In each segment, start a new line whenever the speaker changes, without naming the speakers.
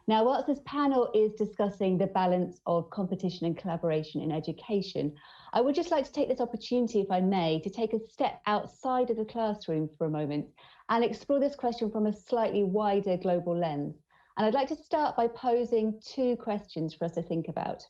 Now, whilst this panel is discussing the balance of competition and collaboration in education, I would just like to take this opportunity, if I may, to take a step outside of the classroom for a moment and explore this question from a slightly wider global lens. And I'd like to start by posing two questions for us to think about.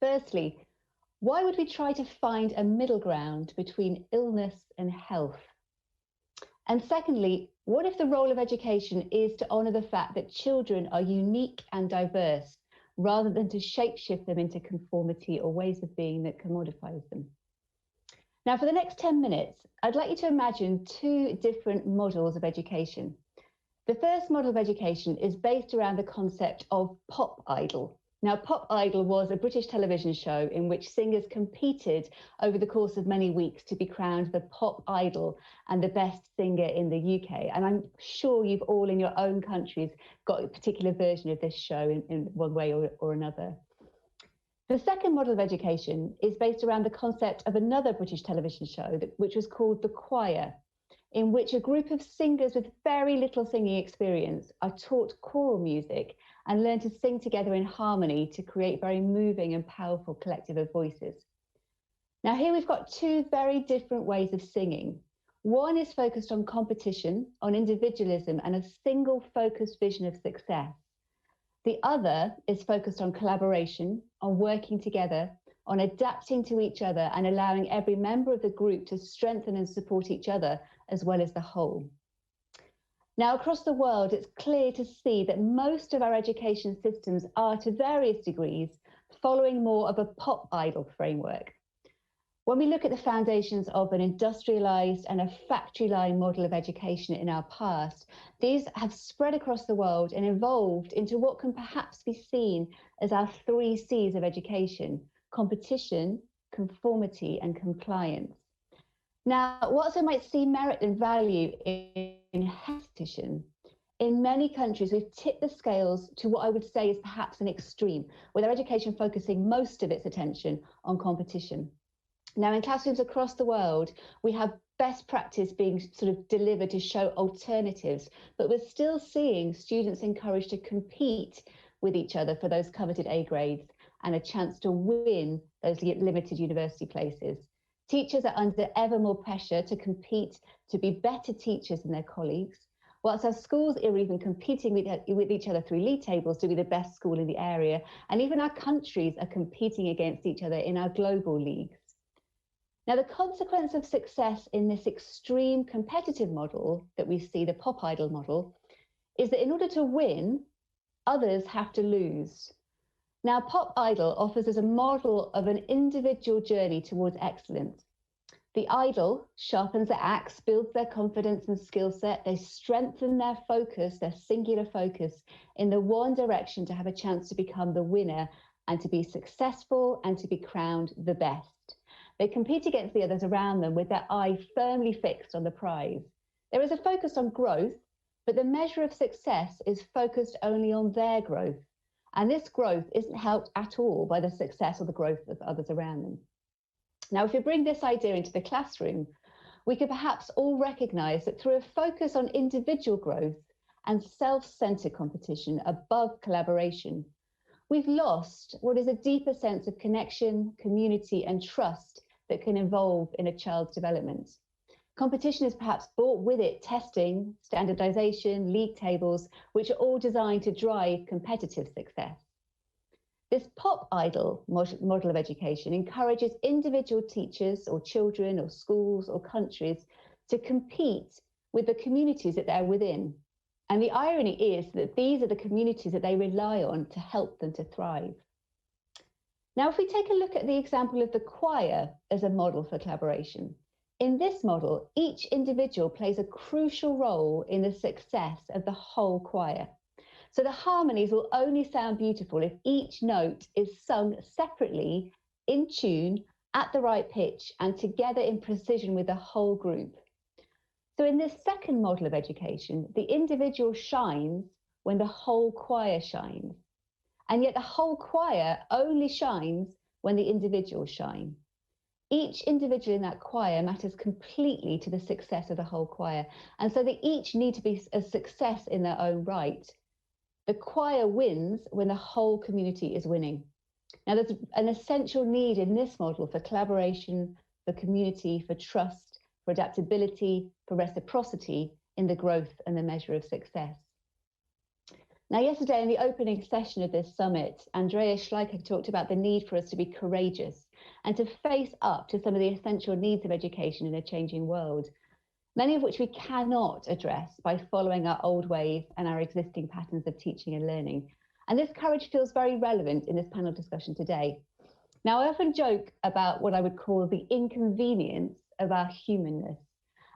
Firstly, why would we try to find a middle ground between illness and health? And secondly, what if the role of education is to honour the fact that children are unique and diverse, rather than to shapeshift them into conformity or ways of being that commodifies them? Now, for the next 10 minutes, I'd like you to imagine two different models of education. The first model of education is based around the concept of pop idol. Now, Pop Idol was a British television show in which singers competed over the course of many weeks to be crowned the Pop Idol and the best singer in the UK. And I'm sure you've all in your own countries got a particular version of this show in one way or another. The second model of education is based around the concept of another British television show, which was called The Choir, in which a group of singers with very little singing experience are taught choral music and learn to sing together in harmony to create very moving and powerful collective of voices. Now, here we've got two very different ways of singing. One is focused on competition, on individualism, and a single focused vision of success. The other is focused on collaboration, on working together, on adapting to each other and allowing every member of the group to strengthen and support each other as well as the whole. Now, across the world, it's clear to see that most of our education systems are, to various degrees, following more of a pop idol framework. When we look at the foundations of an industrialized and a factory line model of education in our past, these have spread across the world and evolved into what can perhaps be seen as our 3 C's of education: competition, conformity, and compliance. Now, whilst I might see merit and value in competition, in many countries we've tipped the scales to what I would say is perhaps an extreme, with our education focusing most of its attention on competition. Now, in classrooms across the world, we have best practice being sort of delivered to show alternatives, but we're still seeing students encouraged to compete with each other for those coveted A grades and a chance to win those limited university places. Teachers are under ever more pressure to compete to be better teachers than their colleagues, whilst our schools are even competing with each other through league tables to be the best school in the area, and even our countries are competing against each other in our global leagues. Now, the consequence of success in this extreme competitive model that we see, the pop idol model, is that in order to win, others have to lose. Now, Pop Idol offers us a model of an individual journey towards excellence. The idol sharpens their axe, builds their confidence and skill set. They strengthen their focus, their singular focus, in the one direction to have a chance to become the winner and to be successful and to be crowned the best. They compete against the others around them with their eye firmly fixed on the prize. There is a focus on growth, but the measure of success is focused only on their growth. And this growth isn't helped at all by the success or the growth of others around them. Now, if we bring this idea into the classroom, we could perhaps all recognise that through a focus on individual growth and self-centred competition above collaboration, we've lost what is a deeper sense of connection, community, and trust that can evolve in a child's development. Competition has perhaps brought with it testing, standardization, league tables, which are all designed to drive competitive success. This pop idol model of education encourages individual teachers or children or schools or countries to compete with the communities that they're within. And the irony is that these are the communities that they rely on to help them to thrive. Now, if we take a look at the example of the choir as a model for collaboration, in this model, each individual plays a crucial role in the success of the whole choir. So the harmonies will only sound beautiful if each note is sung separately, in tune, at the right pitch, and together in precision with the whole group. So in this second model of education, the individual shines when the whole choir shines. And yet the whole choir only shines when the individuals shine. Each individual in that choir matters completely to the success of the whole choir. And so they each need to be a success in their own right. The choir wins when the whole community is winning. Now, there's an essential need in this model for collaboration, for community, for trust, for adaptability, for reciprocity in the growth and the measure of success. Now, yesterday in the opening session of this summit, Andreas Schleicher talked about the need for us to be courageous and to face up to some of the essential needs of education in a changing world, many of which we cannot address by following our old ways and our existing patterns of teaching and learning. And this courage feels very relevant in this panel discussion today. Now, I often joke about what I would call the inconvenience of our humanness,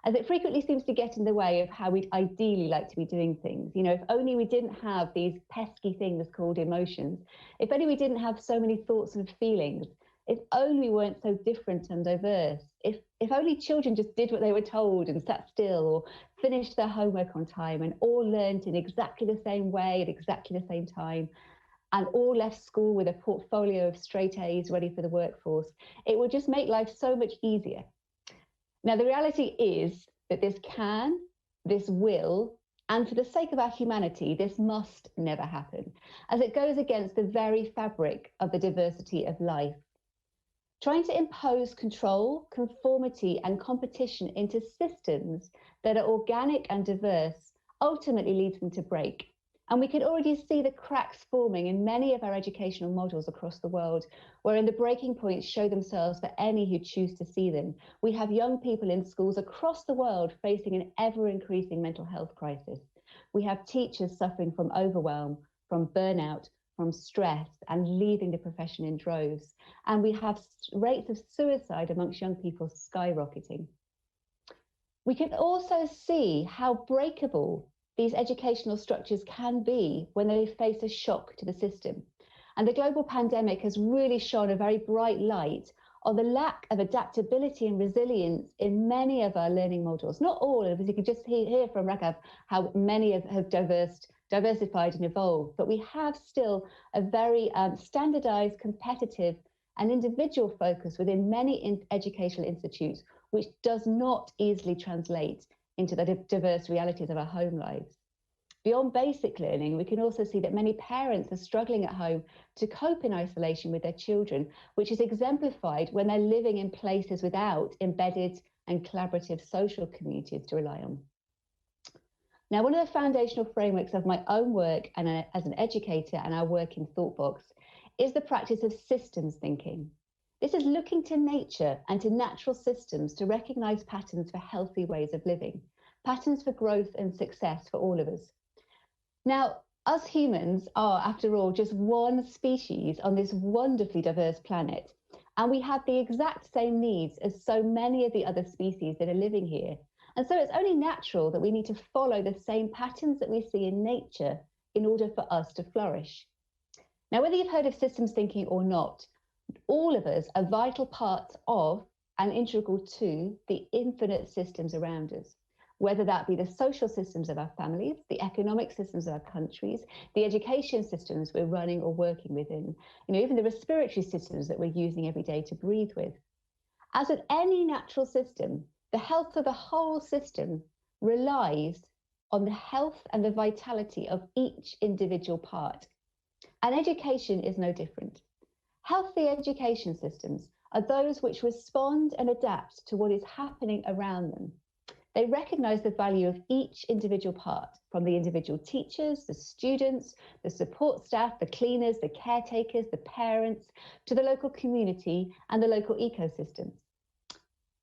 as it frequently seems to get in the way of how we'd ideally like to be doing things. You know, if only we didn't have these pesky things called emotions, if only we didn't have so many thoughts and feelings, if only we weren't so different and diverse, if only children just did what they were told and sat still or finished their homework on time and all learned in exactly the same way at exactly the same time and all left school with a portfolio of straight A's ready for the workforce, it would just make life so much easier. Now, the reality is that this can, this will, and for the sake of our humanity, this must never happen, as it goes against the very fabric of the diversity of life. Trying to impose control, conformity, and competition into systems that are organic and diverse ultimately leads them to break. And we can already see the cracks forming in many of our educational models across the world, wherein the breaking points show themselves for any who choose to see them. We have young people in schools across the world facing an ever-increasing mental health crisis. We have teachers suffering from overwhelm, from burnout, from stress, and leaving the profession in droves. And we have rates of suicide amongst young people skyrocketing. We can also see how breakable these educational structures can be when they face a shock to the system. And the global pandemic has really shone a very bright light on the lack of adaptability and resilience in many of our learning models. Not all, as you can just hear from Rakav, how many have diversified and evolved, but we have still a very standardized, competitive and individual focus within many educational institutes, which does not easily translate into the diverse realities of our home lives. Beyond basic learning, we can also see that many parents are struggling at home to cope in isolation with their children, which is exemplified when they're living in places without embedded and collaborative social communities to rely on. Now, one of the foundational frameworks of my own work and as an educator and our work in ThoughtBox is the practice of systems thinking. This is looking to nature and to natural systems to recognize patterns for healthy ways of living, patterns for growth and success for all of us. Now, us humans are, after all, just one species on this wonderfully diverse planet, and we have the exact same needs as so many of the other species that are living here. And so it's only natural that we need to follow the same patterns that we see in nature in order for us to flourish. Now, whether you've heard of systems thinking or not, all of us are vital parts of and integral to the infinite systems around us, whether that be the social systems of our families, the economic systems of our countries, the education systems we're running or working within, even the respiratory systems that we're using every day to breathe with. As with any natural system, the health of the whole system relies on the health and the vitality of each individual part. And education is no different. Healthy education systems are those which respond and adapt to what is happening around them. They recognize the value of each individual part, from the individual teachers, the students, the support staff, the cleaners, the caretakers, the parents, to the local community and the local ecosystems.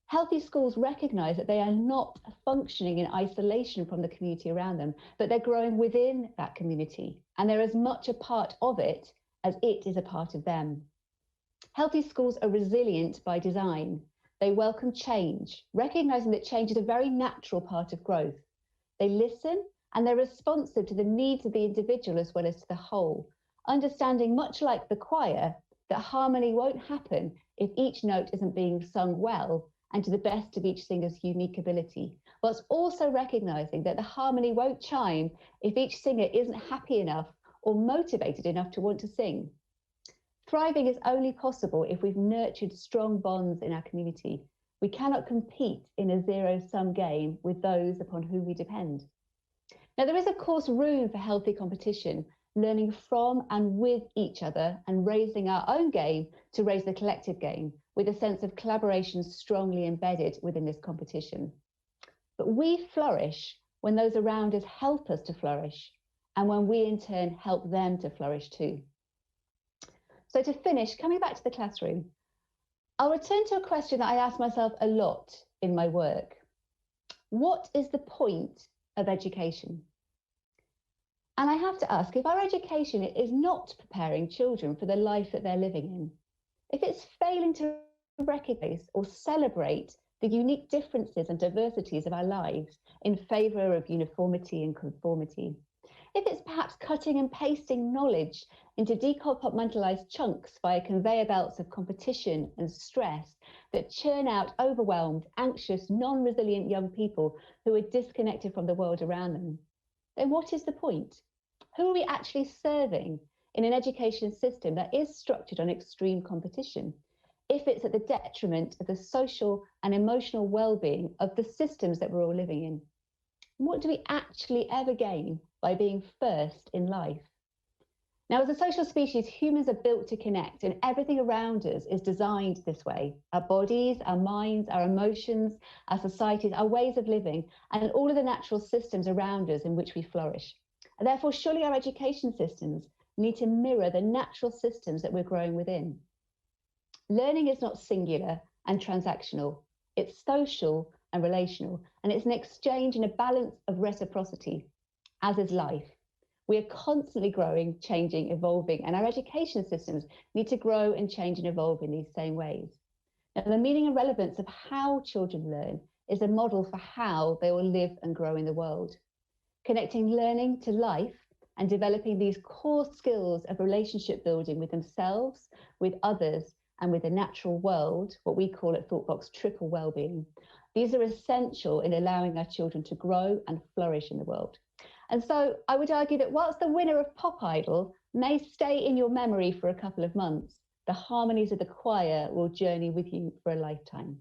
Healthy schools recognize that they are not functioning in isolation from the community around them, but they're growing within that community, and they're as much a part of it as it is a part of them. Healthy schools are resilient by design. They welcome change, recognizing that change is a very natural part of growth. They listen and they're responsive to the needs of the individual as well as to the whole, understanding, much like the choir, that harmony won't happen if each note isn't being sung well and to the best of each singer's unique ability, whilst also recognizing that the harmony won't chime if each singer isn't happy enough or motivated enough to want to sing. Thriving is only possible if we've nurtured strong bonds in our community. We cannot compete in a zero-sum game with those upon whom we depend. Now, there is, of course, room for healthy competition, learning from and with each other and raising our own game to raise the collective game, with a sense of collaboration strongly embedded within this competition. But we flourish when those around us help us to flourish, and when we in turn help them to flourish too. So to finish, coming back to the classroom, I'll return to a question that I ask myself a lot in my work. What is the point of education? And I have to ask, if our education is not preparing children for the life that they're living in, if it's failing to recognise or celebrate the unique differences and diversities of our lives in favour of uniformity and conformity, if it's perhaps cutting and pasting knowledge into decompartmentalised chunks via conveyor belts of competition and stress that churn out overwhelmed, anxious, non-resilient young people who are disconnected from the world around them, then what is the point? Who are we actually serving in an education system that is structured on extreme competition, if it's at the detriment of the social and emotional well-being of the systems that we're all living in? What do we actually ever gain by being first in life? Now, as a social species, humans are built to connect, and everything around us is designed this way. Our bodies, our minds, our emotions, our societies, our ways of living, and all of the natural systems around us in which we flourish. And therefore, surely our education systems need to mirror the natural systems that we're growing within. Learning is not singular and transactional. It's social and relational, and it's an exchange and a balance of reciprocity, as is life. We are constantly growing, changing, evolving, and our education systems need to grow and change and evolve in these same ways. Now, the meaning and relevance of how children learn is a model for how they will live and grow in the world. Connecting learning to life and developing these core skills of relationship building with themselves, with others, and with the natural world, what we call at ThoughtBox triple well-being. These are essential in allowing our children to grow and flourish in the world. And so I would argue that whilst the winner of Pop Idol may stay in your memory for a couple of months, the harmonies of the choir will journey with you for a lifetime.